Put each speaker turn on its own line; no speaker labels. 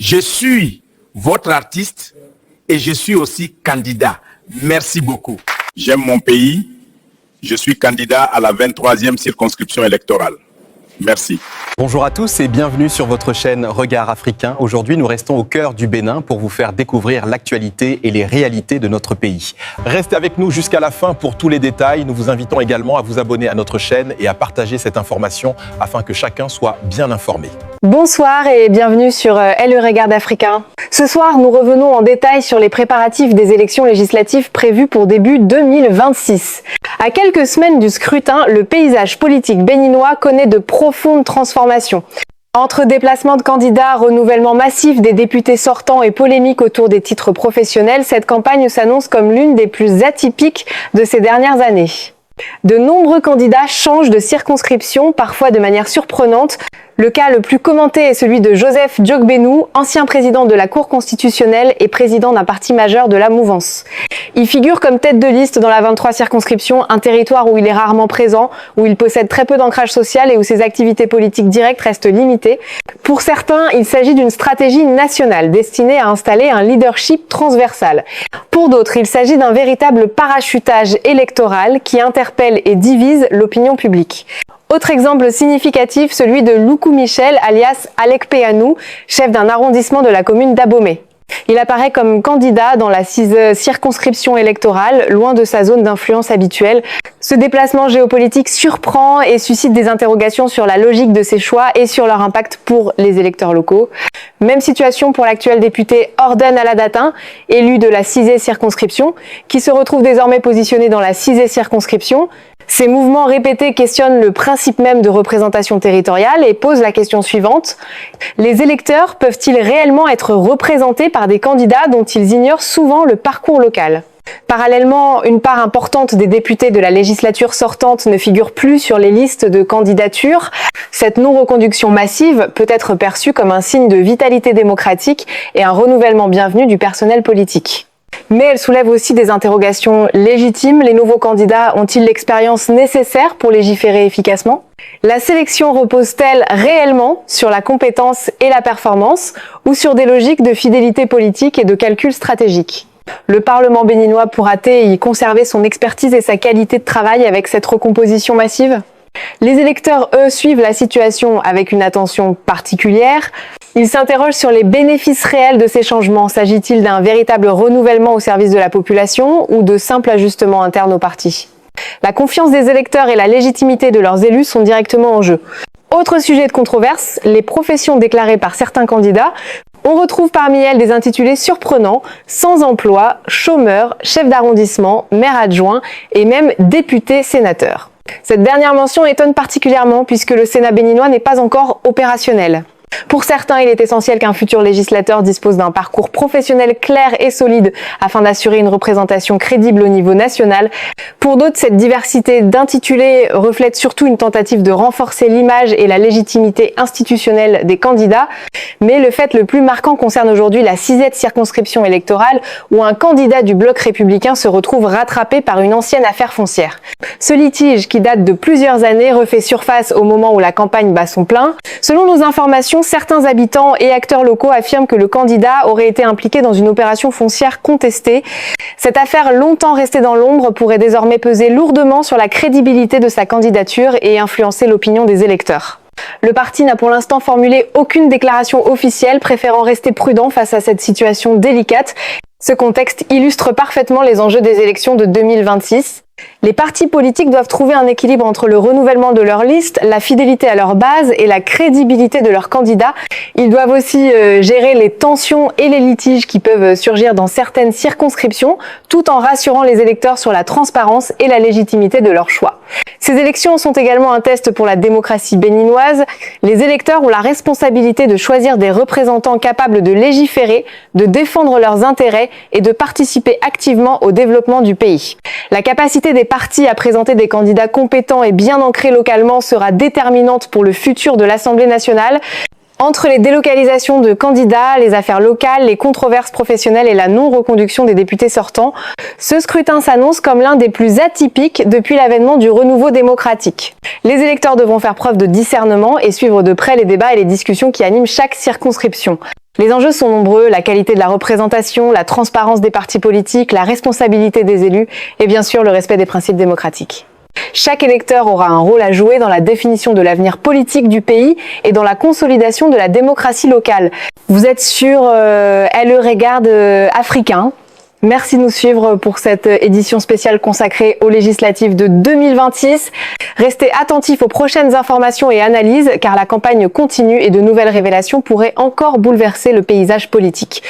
Je suis votre artiste et je suis aussi candidat. Merci beaucoup. J'aime mon pays. Je suis candidat à la 23e circonscription électorale. Merci.
Bonjour à tous et bienvenue sur votre chaîne Regard Africain. Aujourd'hui, nous restons au cœur du Bénin pour vous faire découvrir l'actualité et les réalités de notre pays. Restez avec nous jusqu'à la fin pour tous les détails. Nous vous invitons également à vous abonner à notre chaîne et à partager cette information afin que chacun soit bien informé.
Bonsoir et bienvenue sur Le Regard Africain. Ce soir, nous revenons en détail sur les préparatifs des élections législatives prévues pour début 2026. À quelques semaines du scrutin, le paysage politique béninois connaît de profondes transformations. Entre déplacements de candidats, renouvellement massif des députés sortants et polémiques autour des titres professionnels, cette campagne s'annonce comme l'une des plus atypiques de ces dernières années. De nombreux candidats changent de circonscription, parfois de manière surprenante. Le cas le plus commenté est celui de Joseph Diogbenou, ancien président de la Cour constitutionnelle et président d'un parti majeur de la mouvance. Il figure comme tête de liste dans la 23 circonscription, un territoire où il est rarement présent, où il possède très peu d'ancrage social et où ses activités politiques directes restent limitées. Pour certains, il s'agit d'une stratégie nationale destinée à installer un leadership transversal. Pour d'autres, il s'agit d'un véritable parachutage électoral qui interpelle et divise l'opinion publique. Autre exemple significatif, celui de Loukou Michel, alias Alec Peanou, chef d'un arrondissement de la commune d'Abomey. Il apparaît comme candidat dans la 6e circonscription électorale, loin de sa zone d'influence habituelle. Ce déplacement géopolitique surprend et suscite des interrogations sur la logique de ses choix et sur leur impact pour les électeurs locaux. Même situation pour l'actuel député Orden Aladatin, élu de la 6e circonscription, qui se retrouve désormais positionné dans la 6e circonscription. Ces mouvements répétés questionnent le principe même de représentation territoriale et posent la question suivante. Les électeurs peuvent-ils réellement être représentés par des candidats dont ils ignorent souvent le parcours local ? Parallèlement, une part importante des députés de la législature sortante ne figure plus sur les listes de candidature. Cette non-reconduction massive peut être perçue comme un signe de vitalité démocratique et un renouvellement bienvenu du personnel politique. Mais elle soulève aussi des interrogations légitimes. Les nouveaux candidats ont-ils l'expérience nécessaire pour légiférer efficacement ? La sélection repose-t-elle réellement sur la compétence et la performance ou sur des logiques de fidélité politique et de calcul stratégique ? Le Parlement béninois pourra-t-il y conserver son expertise et sa qualité de travail avec cette recomposition massive ? Les électeurs, eux, suivent la situation avec une attention particulière. Ils s'interrogent sur les bénéfices réels de ces changements. S'agit-il d'un véritable renouvellement au service de la population ou de simples ajustements internes au parti ? La confiance des électeurs et la légitimité de leurs élus sont directement en jeu. Autre sujet de controverse, les professions déclarées par certains candidats. On retrouve parmi elles des intitulés surprenants, sans emploi, chômeur, chef d'arrondissement, maire adjoint et même député-sénateur. Cette dernière mention étonne particulièrement puisque le Sénat béninois n'est pas encore opérationnel. Pour certains, il est essentiel qu'un futur législateur dispose d'un parcours professionnel clair et solide afin d'assurer une représentation crédible au niveau national. Pour d'autres, cette diversité d'intitulés reflète surtout une tentative de renforcer l'image et la légitimité institutionnelle des candidats. Mais le fait le plus marquant concerne aujourd'hui la 6e circonscription électorale où un candidat du bloc républicain se retrouve rattrapé par une ancienne affaire foncière. Ce litige, qui date de plusieurs années, refait surface au moment où la campagne bat son plein. Selon nos informations, certains habitants et acteurs locaux affirment que le candidat aurait été impliqué dans une opération foncière contestée. Cette affaire, longtemps restée dans l'ombre, pourrait désormais peser lourdement sur la crédibilité de sa candidature et influencer l'opinion des électeurs. Le parti n'a pour l'instant formulé aucune déclaration officielle, préférant rester prudent face à cette situation délicate. Ce contexte illustre parfaitement les enjeux des élections de 2026. Les partis politiques doivent trouver un équilibre entre le renouvellement de leur liste, la fidélité à leur base et la crédibilité de leurs candidats. Ils doivent aussi gérer les tensions et les litiges qui peuvent surgir dans certaines circonscriptions, tout en rassurant les électeurs sur la transparence et la légitimité de leur choix. Ces élections sont également un test pour la démocratie béninoise. Les électeurs ont la responsabilité de choisir des représentants capables de légiférer, de défendre leurs intérêts et de participer activement au développement du pays. La capacité des partis à présenter des candidats compétents et bien ancrés localement sera déterminante pour le futur de l'Assemblée nationale. Entre les délocalisations de candidats, les affaires locales, les controverses professionnelles et la non-reconduction des députés sortants, ce scrutin s'annonce comme l'un des plus atypiques depuis l'avènement du renouveau démocratique. Les électeurs devront faire preuve de discernement et suivre de près les débats et les discussions qui animent chaque circonscription. Les enjeux sont nombreux, la qualité de la représentation, la transparence des partis politiques, la responsabilité des élus et bien sûr le respect des principes démocratiques. Chaque électeur aura un rôle à jouer dans la définition de l'avenir politique du pays et dans la consolidation de la démocratie locale. Vous êtes sur LE Regarde Africain. Merci de nous suivre pour cette édition spéciale consacrée aux législatives de 2026. Restez attentifs aux prochaines informations et analyses car la campagne continue et de nouvelles révélations pourraient encore bouleverser le paysage politique.